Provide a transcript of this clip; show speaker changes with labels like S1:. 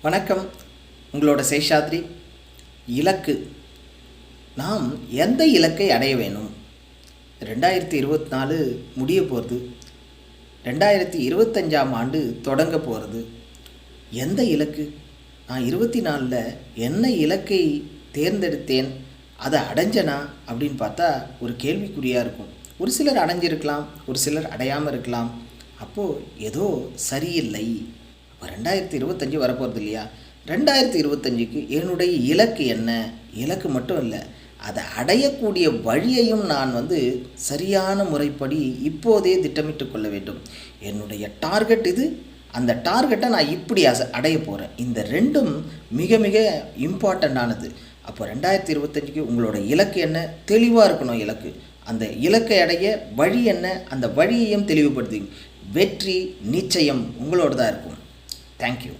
S1: வணக்கம். உங்களோட சேஷாத்ரி. இலக்கு. நாம் எந்த இலக்கை அடைய வேணும்? 2024 முடிய போகிறது. 2025ஆம் ஆண்டு தொடங்க போகிறது. எந்த இலக்கு? நான் 24ல் என்ன இலக்கை தேர்ந்தெடுத்தேன், அதை அடைஞ்சனா அப்படின்னு பார்த்தா ஒரு கேள்விக்குறியாக இருக்கும். ஒரு சிலர் அடைஞ்சிருக்கலாம், ஒரு சிலர் அடையாமல் இருக்கலாம். அப்போது ஏதோ சரியில்லை. இப்போ 2025 வரப்போகிறது இல்லையா? 2025க்கு என்னுடைய இலக்கு என்ன? இலக்கு மட்டும் இல்லை, அதை அடையக்கூடிய வழியையும் நான் சரியான முறைப்படி இப்போதே திட்டமிட்டு கொள்ள வேண்டும். என்னுடைய டார்கெட் இது, அந்த டார்கெட்டை நான் இப்படி அடைய போகிறேன். இந்த ரெண்டும் மிக மிக இம்பார்ட்டண்ட்டானது. அப்போ 2025க்கு உங்களோட இலக்கு என்ன? தெளிவாக இருக்கணும் இலக்கு. அந்த இலக்கை அடைய வழி என்ன? அந்த வழியையும் தெளிவுபடுத்தி வெற்றி நிச்சயம் உங்களோட தான் இருக்கும். தேங்க்யூ.